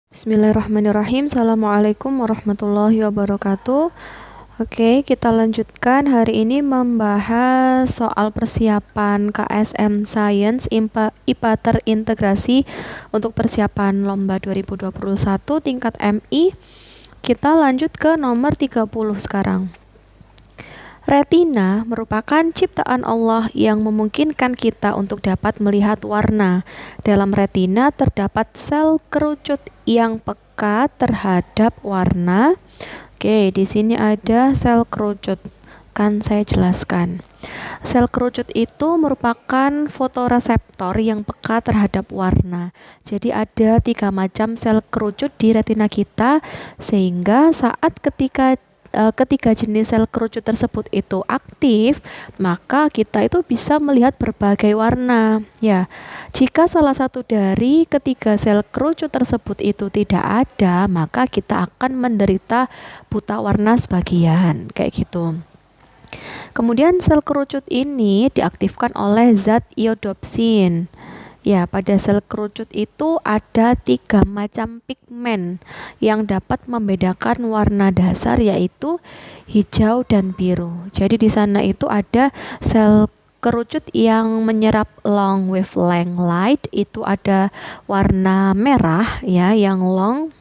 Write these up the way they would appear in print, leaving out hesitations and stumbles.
Bismillahirrahmanirrahim. Assalamualaikum warahmatullahi wabarakatuh. Oke, kita lanjutkan hari ini membahas soal persiapan KSM Science IPA terintegrasi untuk persiapan lomba 2021 tingkat MI. Kita lanjut ke nomor 30 sekarang. Retina merupakan ciptaan Allah yang memungkinkan kita untuk dapat melihat warna. Dalam retina terdapat sel kerucut yang peka terhadap warna. Oke, di sini ada sel kerucut. Kan saya jelaskan. Sel kerucut itu merupakan fotoreseptor yang peka terhadap warna. Jadi ada 3 macam sel kerucut di retina kita, sehingga saat ketiga jenis sel kerucut tersebut itu aktif, maka kita itu bisa melihat berbagai warna. Ya, jika salah satu dari ketiga sel kerucut tersebut itu tidak ada, maka kita akan menderita buta warna sebagian, kayak gitu. Kemudian sel kerucut ini diaktifkan oleh zat iodopsin. Ya, pada sel kerucut itu ada 3 macam pigmen yang dapat membedakan warna dasar, yaitu hijau dan biru. Jadi di sana itu ada sel kerucut yang menyerap long wavelength light, itu ada warna merah ya, yang long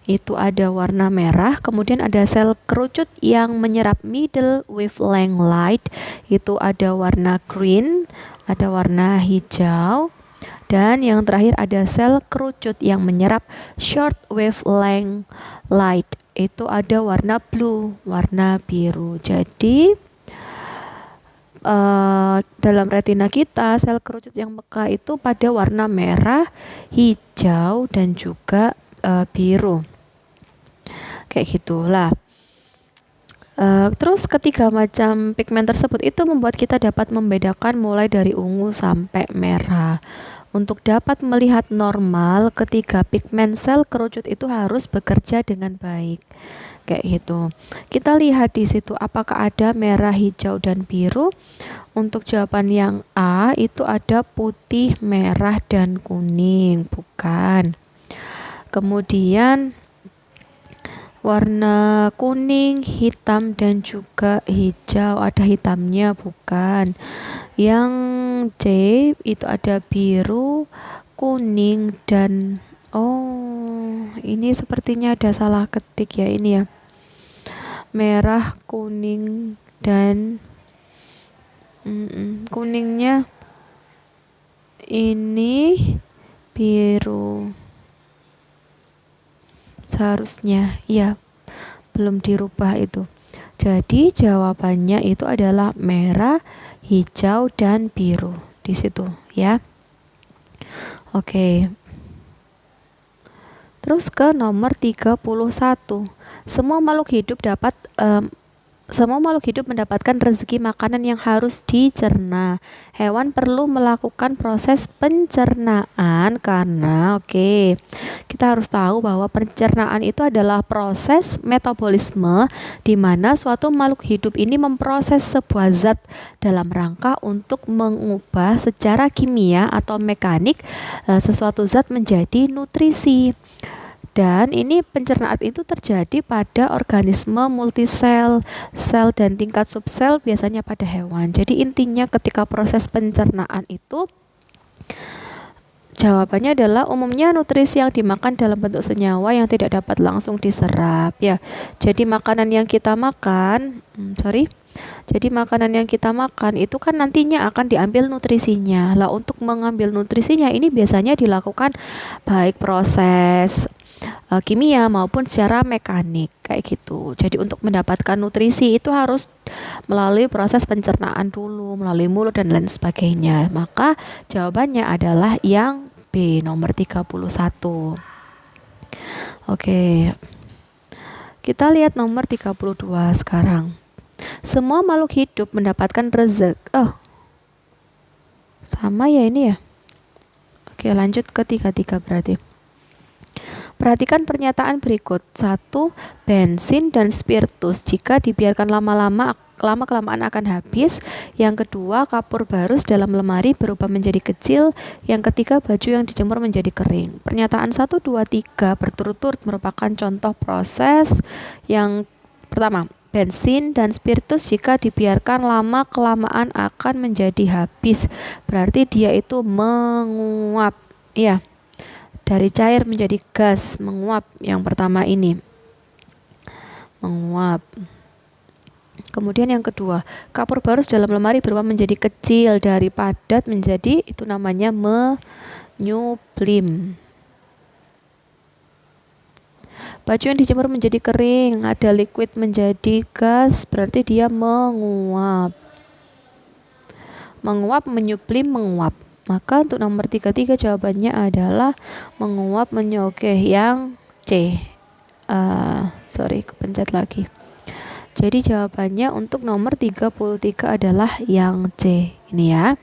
itu ada warna merah. Kemudian ada sel kerucut yang menyerap middle wavelength light, itu ada warna green, ada warna hijau. Dan yang terakhir ada sel kerucut yang menyerap short wavelength light, itu ada warna blue, warna biru. Jadi dalam retina kita sel kerucut yang peka itu pada warna merah, hijau, dan juga biru, kayak gitulah. Terus ketiga macam pigmen tersebut itu membuat kita dapat membedakan mulai dari ungu sampai merah. Untuk dapat melihat normal, ketiga pigmen sel kerucut itu harus bekerja dengan baik, kayak gitu. Kita lihat di situ apakah ada merah, hijau, dan biru. Untuk jawaban yang A itu ada putih, merah, dan kuning, bukan. Kemudian warna kuning, hitam, dan juga hijau, ada hitamnya, bukan. Yang C itu ada biru, kuning, dan ini sepertinya ada salah ketik ya, ini ya. Merah, kuning, dan kuningnya ini biru. Seharusnya ya, belum dirubah itu. Jadi jawabannya itu adalah merah, hijau, dan biru di situ ya. Oke. Terus ke nomor 31. Semua makhluk hidup mendapatkan rezeki makanan yang harus dicerna. Hewan perlu melakukan proses pencernaan karena kita harus tahu bahwa pencernaan itu adalah proses metabolisme di mana suatu makhluk hidup ini memproses sebuah zat dalam rangka untuk mengubah secara kimia atau mekanik sesuatu zat menjadi nutrisi. Dan ini pencernaan itu terjadi pada organisme multisel, sel, dan tingkat subsel, biasanya pada hewan. Jadi intinya ketika proses pencernaan itu, jawabannya adalah umumnya nutrisi yang dimakan dalam bentuk senyawa yang tidak dapat langsung diserap ya. Jadi makanan yang kita makan, itu kan nantinya akan diambil nutrisinya. Lah untuk mengambil nutrisinya ini biasanya dilakukan baik proses kimia maupun secara mekanik, kayak gitu. Jadi untuk mendapatkan nutrisi itu harus melalui proses pencernaan dulu, melalui mulut dan lain sebagainya. Maka jawabannya adalah yang B, nomor 31. Oke. Kita lihat nomor 32 sekarang. Semua makhluk hidup mendapatkan rezeki. Sama ya ini ya. Oke, lanjut ke 33 berarti. Perhatikan pernyataan berikut. 1. Bensin dan spiritus jika dibiarkan lama-lama lama-kelamaan akan habis. Yang kedua, kapur barus dalam lemari berubah menjadi kecil. Yang ketiga, baju yang dijemur menjadi kering. Pernyataan 1, 2, 3 berturut-turut merupakan contoh proses. Yang pertama, bensin dan spiritus jika dibiarkan lama-kelamaan akan menjadi habis. Berarti dia itu menguap. Iya, dari cair menjadi gas, menguap. Yang pertama ini, menguap. Kemudian yang kedua, kapur barus dalam lemari berubah menjadi kecil, dari padat menjadi, itu namanya menyublim. Baju yang dijemur menjadi kering, ada liquid menjadi gas, berarti dia menguap. Menguap, menyublim, menguap. Maka untuk nomor 33 jawabannya adalah menguap, Oke, yang C. Kepencet lagi. Jadi jawabannya untuk nomor 33 adalah yang C. Ini ya.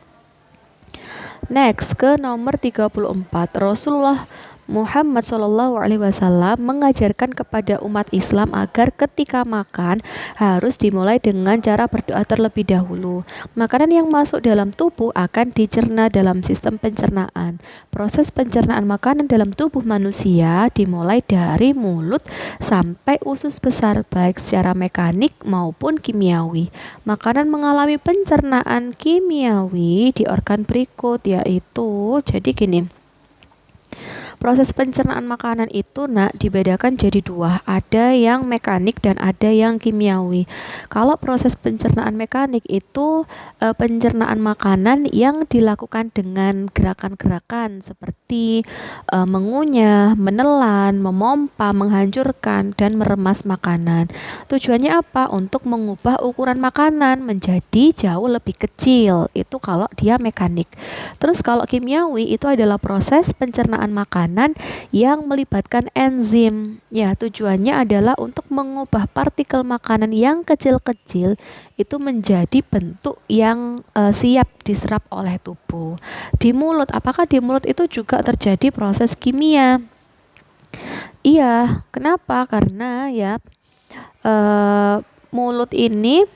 Next, ke nomor 34. Rasulullah Muhammad SAW mengajarkan kepada umat Islam agar ketika makan harus dimulai dengan cara berdoa terlebih dahulu. Makanan yang masuk dalam tubuh akan dicerna dalam sistem pencernaan. Proses pencernaan makanan dalam tubuh manusia dimulai dari mulut sampai usus besar, baik secara mekanik maupun kimiawi. Makanan mengalami pencernaan kimiawi di organ berikut, yaitu, jadi gini, proses pencernaan makanan itu dibedakan jadi dua, ada yang mekanik dan ada yang kimiawi. Kalau proses pencernaan mekanik itu pencernaan makanan yang dilakukan dengan gerakan-gerakan seperti mengunyah, menelan, memompa, menghancurkan, dan meremas makanan. Tujuannya apa? Untuk mengubah ukuran makanan menjadi jauh lebih kecil. Itu kalau dia mekanik. Terus kalau kimiawi itu adalah proses pencernaan makanan yang melibatkan enzim. Ya, tujuannya adalah untuk mengubah partikel makanan yang kecil-kecil itu menjadi bentuk yang siap diserap oleh tubuh. Di mulut, apakah di mulut itu juga terjadi proses kimia? Iya, kenapa? Karena ya mulut ini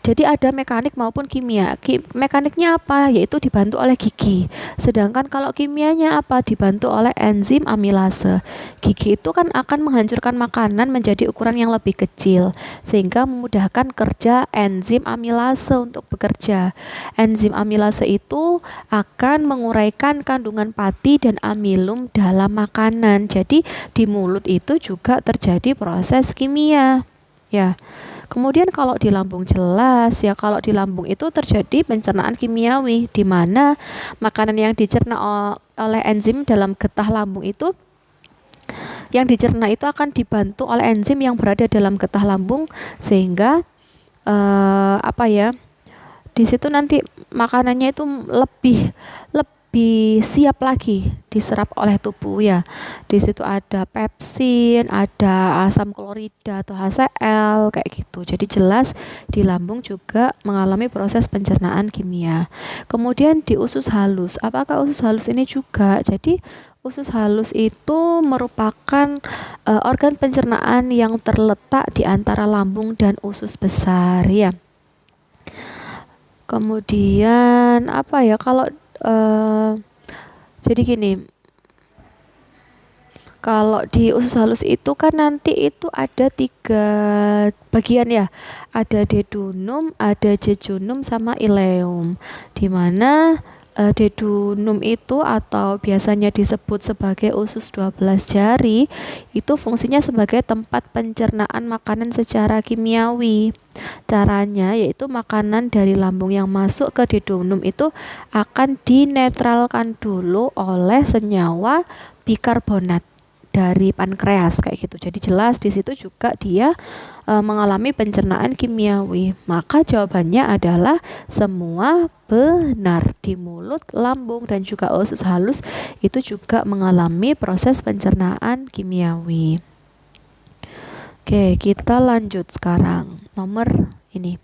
jadi ada mekanik maupun kimia. Mekaniknya apa? Yaitu dibantu oleh gigi. Sedangkan kalau kimianya apa? Dibantu oleh enzim amilase. Gigi itu kan akan menghancurkan makanan menjadi ukuran yang lebih kecil, sehingga memudahkan kerja enzim amilase untuk bekerja. Enzim amilase itu akan menguraikan kandungan pati dan amilum dalam makanan. Jadi di mulut itu juga terjadi proses kimia. Ya. Kemudian kalau di lambung jelas ya, kalau di lambung itu terjadi pencernaan kimiawi di mana makanan yang dicerna oleh enzim dalam getah lambung itu, yang dicerna itu akan dibantu oleh enzim yang berada dalam getah lambung, sehingga di situ nanti makanannya itu lebih siap lagi diserap oleh tubuh ya. Di situ ada pepsin, ada asam klorida atau HCl kayak gitu. Jadi jelas di lambung juga mengalami proses pencernaan kimia. Kemudian di usus halus. Apakah usus halus ini juga? Jadi usus halus itu merupakan organ pencernaan yang terletak di antara lambung dan usus besar ya. Kemudian kalau jadi gini, kalau di usus halus itu kan nanti itu ada 3 bagian ya, ada dedunum, ada jejunum, sama ileum, dimana dedunum itu atau biasanya disebut sebagai usus 12 jari itu fungsinya sebagai tempat pencernaan makanan secara kimiawi. Caranya yaitu makanan dari lambung yang masuk ke dedunum itu akan dinetralkan dulu oleh senyawa bikarbonat dari pankreas kayak gitu. Jadi jelas di situ juga dia mengalami pencernaan kimiawi. Maka jawabannya adalah semua benar. Di mulut, lambung, dan juga usus halus itu juga mengalami proses pencernaan kimiawi. Oke, kita lanjut sekarang. Nomor ini.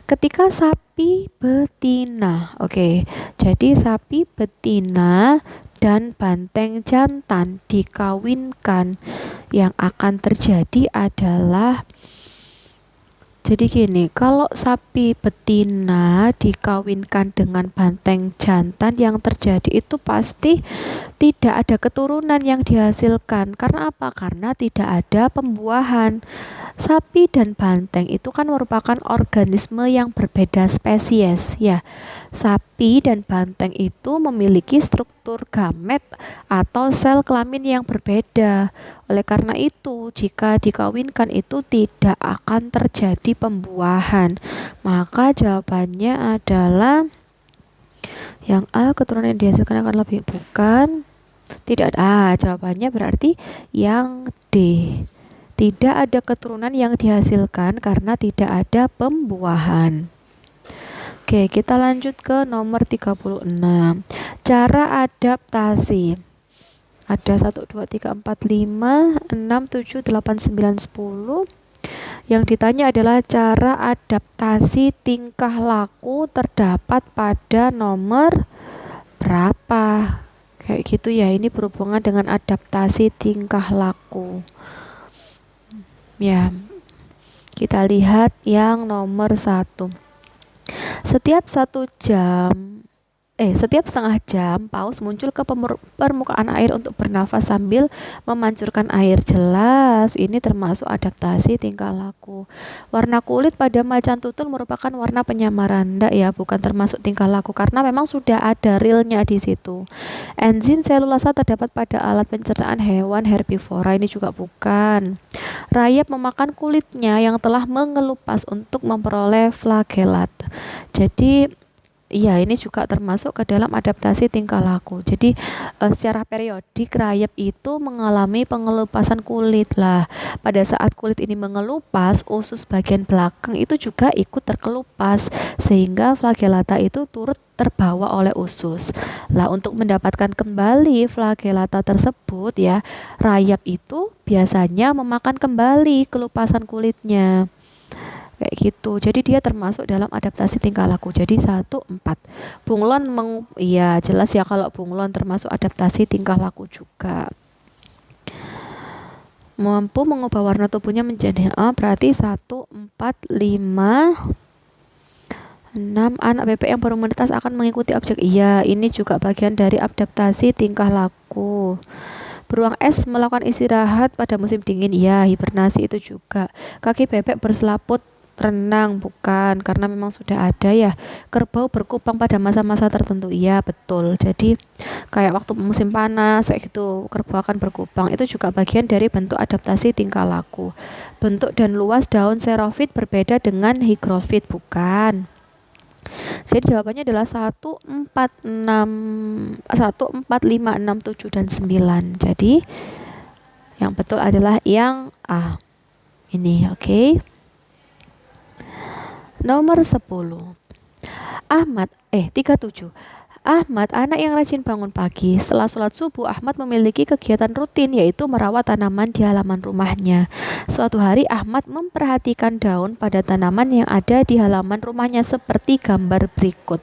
Ketika sapi betina. Oke, jadi sapi betina dan banteng jantan dikawinkan, yang akan terjadi adalah Jadi gini, kalau sapi betina dikawinkan dengan banteng jantan, yang terjadi itu pasti tidak ada keturunan yang dihasilkan. Karena apa? Karena tidak ada pembuahan. Sapi dan banteng itu kan merupakan organisme yang berbeda spesies ya. Sapi dan banteng itu memiliki struktur gamet atau sel kelamin yang berbeda. Oleh karena itu, jika dikawinkan itu tidak akan terjadi pembuahan. Maka jawabannya adalah yang A, keturunan yang dihasilkan akan lebih bukan. Tidak ada. Jawabannya berarti yang D. Tidak ada keturunan yang dihasilkan karena tidak ada pembuahan. Oke, kita lanjut ke nomor 36. Cara adaptasi. Ada 1, 2, 3, 4, 5, 6, 7, 8, 9, 10. Yang ditanya adalah cara adaptasi tingkah laku terdapat pada nomor berapa. Kayak gitu ya, ini berhubungan dengan adaptasi tingkah laku. Ya, kita lihat yang nomor 1. Setiap setengah jam, paus muncul ke permukaan air untuk bernafas sambil memancurkan air. Jelas, ini termasuk adaptasi tingkah laku. Warna kulit pada macan tutul merupakan warna penyamaran, enggak ya, bukan termasuk tingkah laku karena memang sudah ada realnya di situ. Enzim selulasa terdapat pada alat pencernaan hewan herbivora, ini juga bukan. Rayap memakan kulitnya yang telah mengelupas untuk memperoleh flagelat. Jadi iya, ini juga termasuk ke dalam adaptasi tingkah laku. Jadi secara periodik rayap itu mengalami pengelupasan kulit lah. Pada saat kulit ini mengelupas, usus bagian belakang itu juga ikut terkelupas sehingga flagellata itu turut terbawa oleh usus. Lah, untuk mendapatkan kembali flagellata tersebut ya, rayap itu biasanya memakan kembali kelupasan kulitnya. Kayak gitu. Jadi dia termasuk dalam adaptasi tingkah laku. Jadi 1, 4. Bunglon iya jelas ya kalau bunglon termasuk adaptasi tingkah laku juga. Mampu mengubah warna tubuhnya menjadi berarti 1, 4, 5, 6. Anak bebek yang baru menetas akan mengikuti objek. Iya, ini juga bagian dari adaptasi tingkah laku. Beruang es melakukan istirahat pada musim dingin. Iya, hibernasi itu juga. Kaki bebek berselaput renang, bukan, karena memang sudah ada ya. Kerbau berkupang pada masa-masa tertentu. Iya, betul. Jadi kayak waktu musim panas kayak gitu, kerbau akan berkupang. Itu juga bagian dari bentuk adaptasi tingkah laku. Bentuk dan luas daun xerophyt berbeda dengan hygrophit, bukan. Jadi jawabannya adalah 1, 4, 6, 1, 4, 5, 6, 7, dan 9. Jadi yang betul adalah yang A. Ini, oke. Nomor 10. 37. Ahmad, anak yang rajin bangun pagi. Setelah sholat subuh, Ahmad memiliki kegiatan rutin yaitu merawat tanaman di halaman rumahnya. Suatu hari, Ahmad memperhatikan daun pada tanaman yang ada di halaman rumahnya seperti gambar berikut.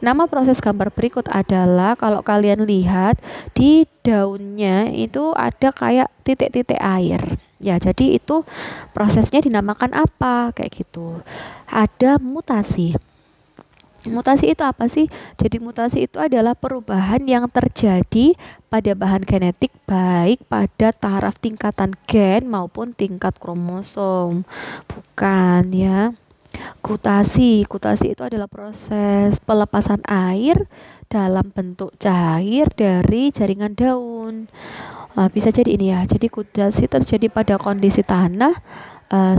Nama proses gambar berikut adalah, kalau kalian lihat di daunnya itu ada kayak titik-titik air. Ya, jadi itu prosesnya dinamakan apa? Kayak gitu. Ada mutasi. Mutasi itu apa sih? Jadi mutasi itu adalah perubahan yang terjadi pada bahan genetik baik pada taraf tingkatan gen maupun tingkat kromosom. Bukan ya. Kutasi itu adalah proses pelepasan air dalam bentuk cair dari jaringan daun. Bisa jadi ini ya. Jadi kutasi terjadi pada kondisi tanah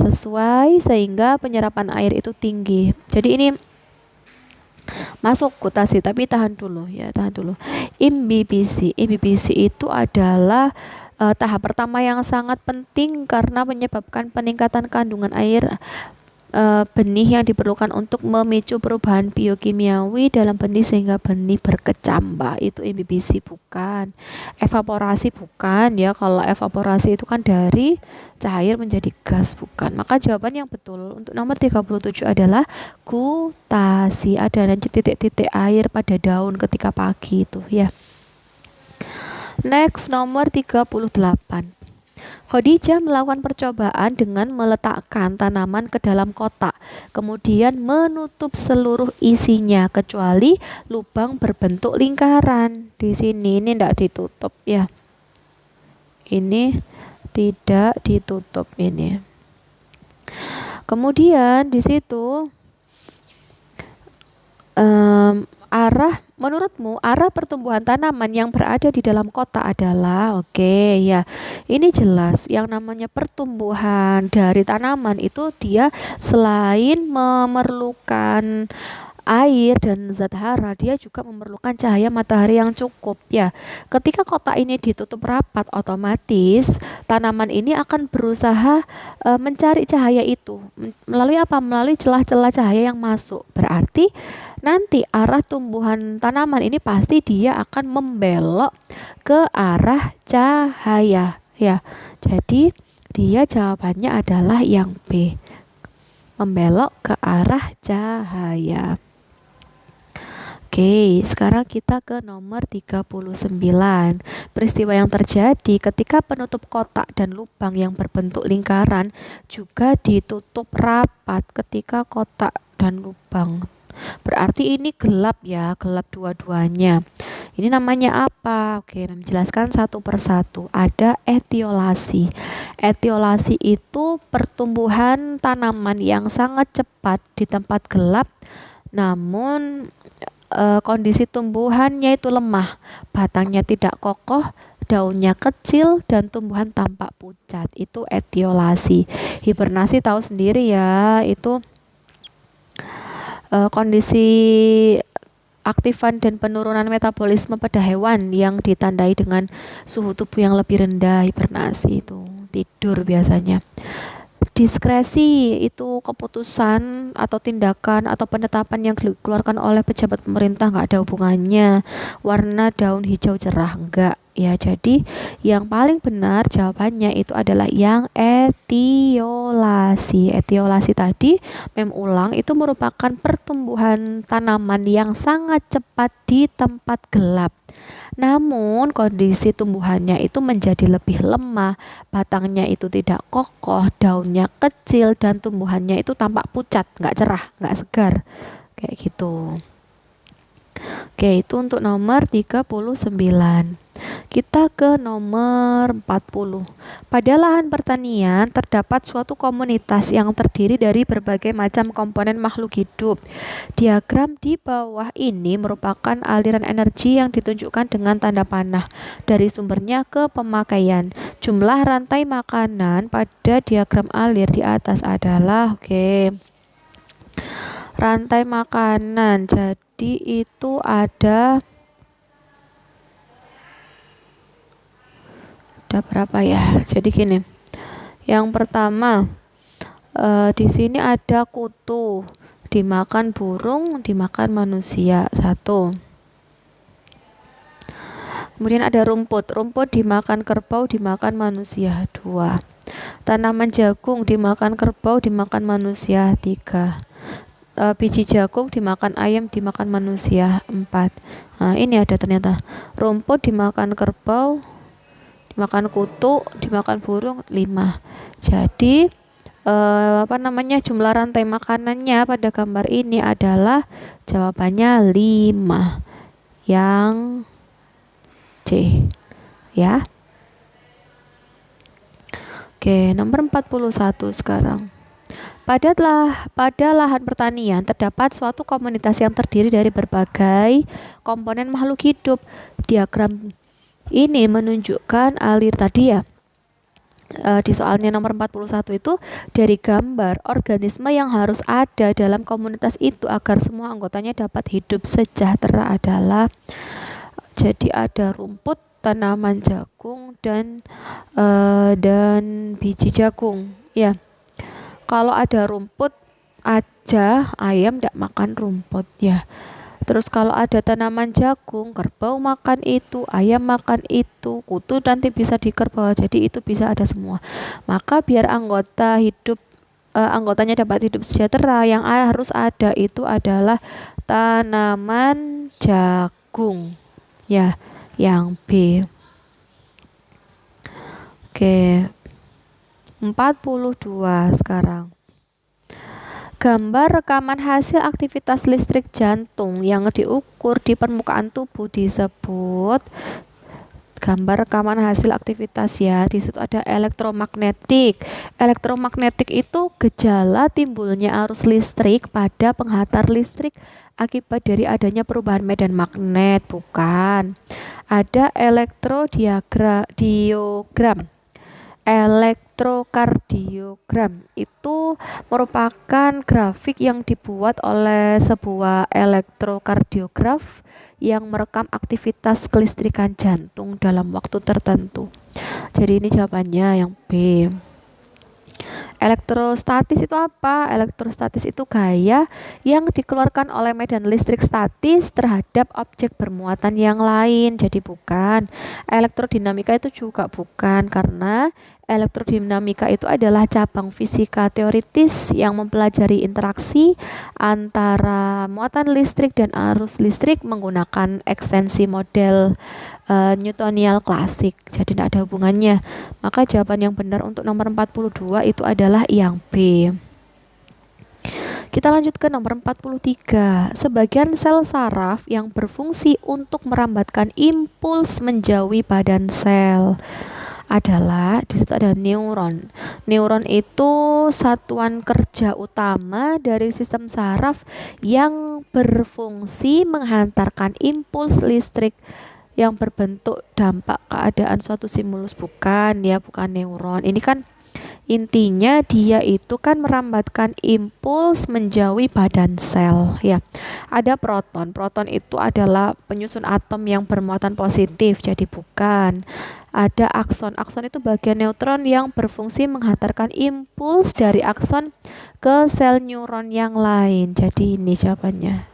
sesuai sehingga penyerapan air itu tinggi. Jadi ini masuk kutasi, tapi tahan dulu. Imbibisi itu adalah tahap pertama yang sangat penting karena menyebabkan peningkatan kandungan air benih yang diperlukan untuk memicu perubahan biokimiawi dalam benih sehingga benih berkecambah. Itu imbibisi, bukan. Evaporasi bukan ya. Kalau evaporasi itu kan dari cair menjadi gas, bukan. Maka jawaban yang betul untuk nomor 37 adalah gutasi. Ada nanti titik-titik air pada daun ketika pagi itu ya. Next, nomor 38. Khadijah melakukan percobaan dengan meletakkan tanaman ke dalam kotak, kemudian menutup seluruh isinya kecuali lubang berbentuk lingkaran. Di sini ini tidak ditutup ya. Ini tidak ditutup ini. Kemudian di situ menurutmu arah pertumbuhan tanaman yang berada di dalam kotak adalah oke ya. Ini jelas yang namanya pertumbuhan dari tanaman itu dia selain memerlukan air dan zat hara, dia juga memerlukan cahaya matahari yang cukup ya. Ketika kotak ini ditutup rapat, otomatis tanaman ini akan berusaha mencari cahaya itu melalui apa? Melalui celah-celah cahaya yang masuk. Berarti nanti arah tumbuhan tanaman ini pasti dia akan membelok ke arah cahaya ya. Jadi dia jawabannya adalah yang B, membelok ke arah cahaya. Oke, sekarang kita ke nomor 39. Peristiwa yang terjadi ketika penutup kotak dan lubang yang berbentuk lingkaran juga ditutup rapat ketika kotak dan lubang. Berarti ini gelap ya, gelap dua-duanya. Ini namanya apa? Oke, menjelaskan satu persatu. Ada etiolasi. Etiolasi itu pertumbuhan tanaman yang sangat cepat di tempat gelap, namun kondisi tumbuhannya itu lemah, batangnya tidak kokoh, daunnya kecil, dan tumbuhan tampak pucat. Itu etiolasi. Hibernasi tahu sendiri ya, itu kondisi aktifan dan penurunan metabolisme pada hewan yang ditandai dengan suhu tubuh yang lebih rendah. Hibernasi itu tidur biasanya. Diskresi itu keputusan atau tindakan atau penetapan yang dikeluarkan oleh pejabat pemerintah, nggak ada hubungannya. Warna daun hijau cerah, enggak ya. Jadi yang paling benar jawabannya itu adalah yang etiolasi. Etiolasi tadi ulang itu merupakan pertumbuhan tanaman yang sangat cepat di tempat gelap, namun kondisi tumbuhannya itu menjadi lebih lemah, batangnya itu tidak kokoh, daunnya kecil, dan tumbuhannya itu tampak pucat, nggak cerah, nggak segar, kayak gitu. Oke, itu untuk nomor 39. Kita ke nomor 40. Pada lahan pertanian terdapat suatu komunitas yang terdiri dari berbagai macam komponen makhluk hidup. Diagram di bawah ini merupakan aliran energi yang ditunjukkan dengan tanda panah dari sumbernya ke pemakaian. Jumlah rantai makanan pada diagram alir di atas adalah rantai makanan. Jadi itu ada berapa ya? Jadi gini. Yang pertama, di sini ada kutu, dimakan burung, dimakan manusia, 1. Kemudian ada rumput dimakan kerbau, dimakan manusia, 2. Tanaman jagung dimakan kerbau, dimakan manusia, 3. Biji jagung dimakan ayam, dimakan manusia, 4. Nah, ini ada ternyata rumput dimakan kerbau, dimakan kutu, dimakan burung, 5. Jadi jumlah rantai makanannya pada gambar ini adalah jawabannya 5, yang C ya. Oke, nomor 41 sekarang. Pada lahan pertanian terdapat suatu komunitas yang terdiri dari berbagai komponen makhluk hidup. Diagram ini menunjukkan alir tadi ya. Di soalnya nomor 41 itu dari gambar organisme yang harus ada dalam komunitas itu agar semua anggotanya dapat hidup sejahtera adalah, jadi ada rumput, tanaman jagung, dan biji jagung ya. Kalau ada rumput aja, ayam tidak makan rumput ya. Terus kalau ada tanaman jagung, kerbau makan itu, ayam makan itu, kutu nanti bisa dikerbau. Jadi itu bisa ada semua. Maka biar anggotanya dapat hidup sejahtera, yang harus ada itu adalah tanaman jagung. Ya, yang B. Oke, 42 sekarang. Gambar rekaman hasil aktivitas listrik jantung yang diukur di permukaan tubuh disebut gambar rekaman hasil aktivitas ya. Di situ ada elektromagnetik. Elektromagnetik itu gejala timbulnya arus listrik pada penghantar listrik akibat dari adanya perubahan medan magnet, bukan. Ada elektrodiogram. Elektrokardiogram itu merupakan grafik yang dibuat oleh sebuah elektrokardiograf yang merekam aktivitas kelistrikan jantung dalam waktu tertentu. Jadi ini jawabannya yang B. Elektrostatis itu apa? Elektrostatis itu gaya yang dikeluarkan oleh medan listrik statis terhadap objek bermuatan yang lain. Jadi bukan. Elektrodinamika itu juga bukan, karena elektrodinamika itu adalah cabang fisika teoritis yang mempelajari interaksi antara muatan listrik dan arus listrik menggunakan ekstensi model Newtonian klasik. Jadi tidak ada hubungannya. Maka jawaban yang benar untuk nomor 42 itu adalah yang B. Kita lanjut ke nomor 43. Sebagian sel saraf yang berfungsi untuk merambatkan impuls menjauhi badan sel adalah, di situ ada neuron. Neuron itu satuan kerja utama dari sistem saraf yang berfungsi menghantarkan impuls listrik yang berbentuk dampak keadaan suatu stimulus, bukan neuron. Ini kan intinya dia itu kan merambatkan impuls menjauhi badan sel ya. Ada proton. Proton itu adalah penyusun atom yang bermuatan positif, jadi bukan. Ada akson. Akson itu bagian neutron yang berfungsi menghantarkan impuls dari akson ke sel neuron yang lain. Jadi ini jawabannya.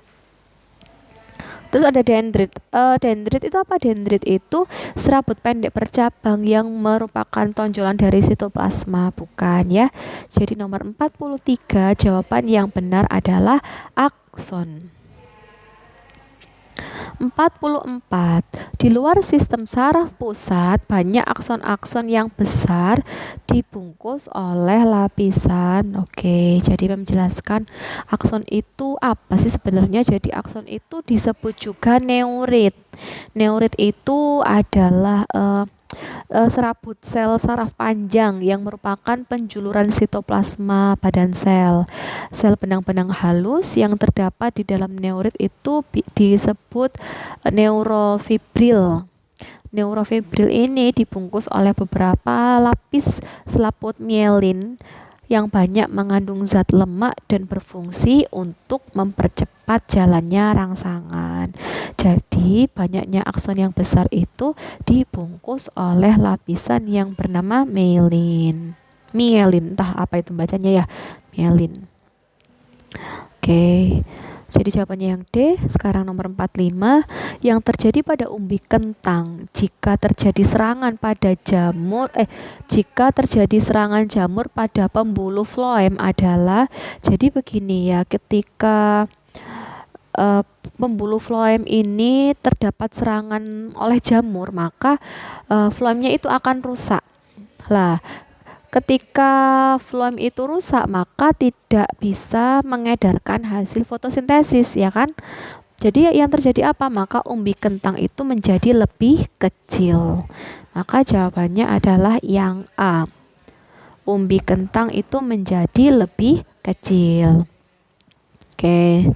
Terus ada dendrit. Dendrit itu apa? Dendrit itu serabut pendek bercabang yang merupakan tonjolan dari sitoplasma, bukan ya. Jadi nomor 43 jawaban yang benar adalah akson. 44. Di luar sistem saraf pusat, banyak akson-akson yang besar dibungkus oleh lapisan. Oke, jadi menjelaskan akson itu apa sih sebenarnya? Jadi akson itu disebut juga neurit. Neurit itu adalah serabut sel saraf panjang yang merupakan penjuluran sitoplasma badan sel. Sel benang-benang halus yang terdapat di dalam neurit itu disebut neurofibril. Neurofibril ini dibungkus oleh beberapa lapis selaput mielin yang banyak mengandung zat lemak dan berfungsi untuk mempercepat jalannya rangsangan. Jadi banyaknya akson yang besar itu dibungkus oleh lapisan yang bernama mielin. Mielin, entah apa itu bacanya ya, mielin. Oke. Jadi jawabannya yang D. Sekarang nomor 45, yang terjadi pada umbi kentang jika terjadi serangan jamur pada pembuluh floem adalah, jadi begini ya, ketika pembuluh floem ini terdapat serangan oleh jamur, maka floemnya itu akan rusak. Lah, ketika floem itu rusak, maka tidak bisa mengedarkan hasil fotosintesis, ya kan? Jadi yang terjadi apa? Maka umbi kentang itu menjadi lebih kecil. Maka jawabannya adalah yang A. Umbi kentang itu menjadi lebih kecil. Oke.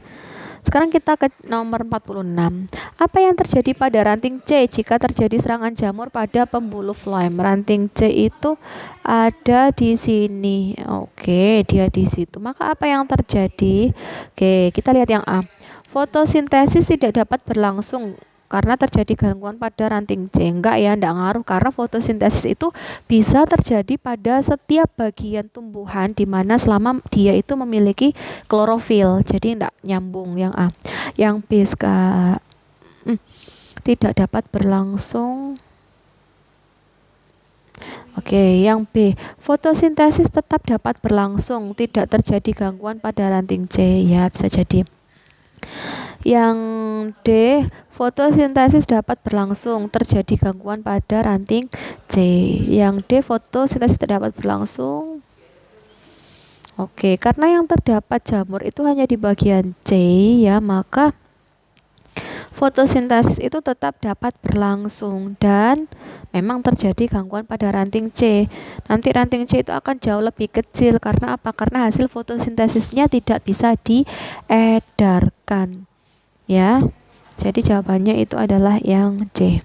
Sekarang kita ke nomor 46. Apa yang terjadi pada ranting C jika terjadi serangan jamur pada pembuluh floem? Ranting C itu ada di sini. Oke, dia di situ. Maka apa yang terjadi? Oke, kita lihat yang A. Fotosintesis tidak dapat berlangsung karena terjadi gangguan pada ranting C. Enggak ya, enggak ngaruh, karena fotosintesis itu bisa terjadi pada setiap bagian tumbuhan di mana selama dia itu memiliki klorofil. Jadi enggak nyambung yang A. Yang B tidak dapat berlangsung. Oke, yang B, fotosintesis tetap dapat berlangsung, tidak terjadi gangguan pada ranting C. Ya, bisa jadi. Yang D, fotosintesis dapat berlangsung, terjadi gangguan pada ranting C. Yang D, fotosintesis tidak dapat berlangsung. Oke, karena yang terdapat jamur itu hanya di bagian C ya, maka fotosintesis itu tetap dapat berlangsung dan memang terjadi gangguan pada ranting C. Nanti ranting C itu akan jauh lebih kecil karena apa? Karena hasil fotosintesisnya tidak bisa diedarkan. Ya. Jadi jawabannya itu adalah yang C.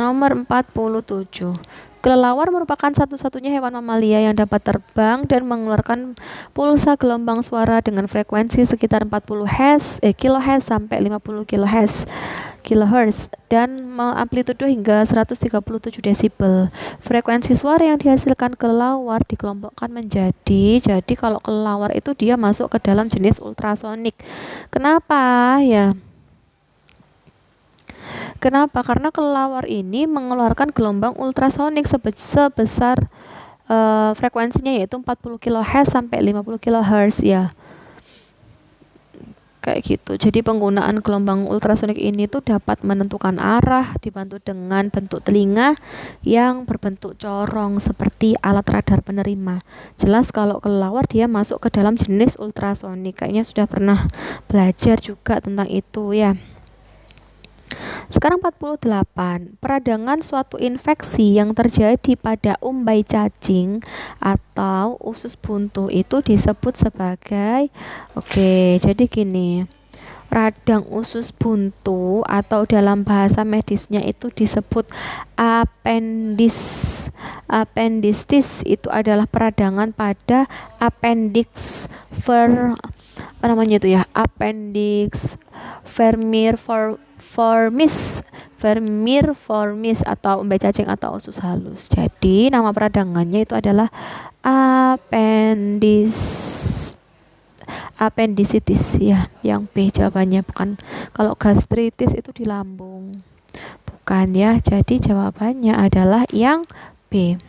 Nomor 47. Kelelawar merupakan satu-satunya hewan mamalia yang dapat terbang dan mengeluarkan pulsa gelombang suara dengan frekuensi sekitar 40 kHz sampai 50 kHz dan amplitudo hingga 137 desibel. Frekuensi suara yang dihasilkan kelelawar dikelompokkan menjadi, jadi kalau kelelawar itu dia masuk ke dalam jenis ultrasonik. Kenapa? Ya. Kenapa? Karena kelelawar ini mengeluarkan gelombang ultrasonik sebesar frekuensinya yaitu 40 kHz sampai 50 kHz ya. Kayak gitu. Jadi penggunaan gelombang ultrasonik ini tuh dapat menentukan arah dibantu dengan bentuk telinga yang berbentuk corong seperti alat radar penerima. Jelas kalau kelelawar dia masuk ke dalam jenis ultrasonik. Kayaknya sudah pernah belajar juga tentang itu ya. Sekarang 48. Peradangan suatu infeksi yang terjadi pada umbai cacing atau usus buntu itu disebut sebagai jadi gini. Radang usus buntu atau dalam bahasa medisnya itu disebut appendicitis. Itu adalah peradangan pada appendix appendix vermiformis atau umbai cacing atau usus halus. Jadi nama peradangannya itu adalah appendicitis ya, yang B jawabannya. Bukan, kalau gastritis itu di lambung, bukan ya. Jadi jawabannya adalah yang B.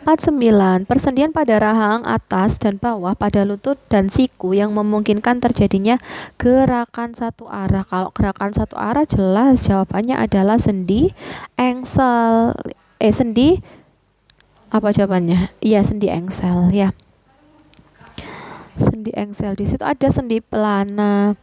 49. Persendian pada rahang atas dan bawah pada lutut dan siku yang memungkinkan terjadinya gerakan satu arah. Kalau gerakan satu arah jelas jawabannya adalah sendi engsel. Sendi apa jawabannya? Iya, sendi engsel ya. Sendi engsel. Di situ ada sendi pelana,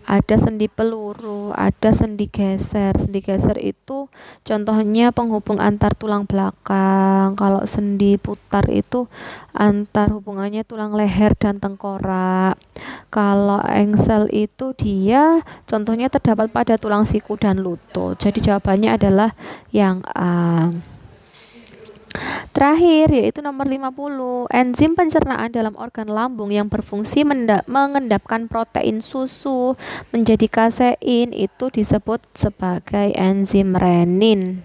ada sendi peluru, ada sendi geser. Sendi geser itu contohnya penghubung antar tulang belakang. Kalau sendi putar itu antar hubungannya tulang leher dan tengkorak. Kalau engsel itu dia contohnya terdapat pada tulang siku dan lutut. Jadi jawabannya adalah yang A. Terakhir yaitu nomor 50. Enzim pencernaan dalam organ lambung yang berfungsi mengendapkan protein susu menjadi kasein itu disebut sebagai enzim renin.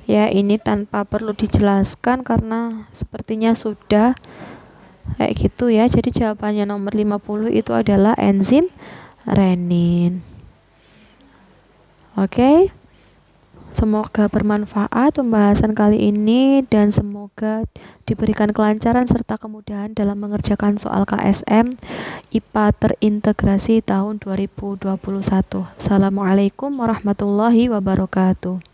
Ya, ini tanpa perlu dijelaskan karena sepertinya sudah kayak gitu ya. Jadi jawabannya nomor 50 itu adalah enzim renin. Oke. Semoga bermanfaat pembahasan kali ini dan semoga diberikan kelancaran serta kemudahan dalam mengerjakan soal KSM IPA terintegrasi tahun 2021. Assalamualaikum warahmatullahi wabarakatuh.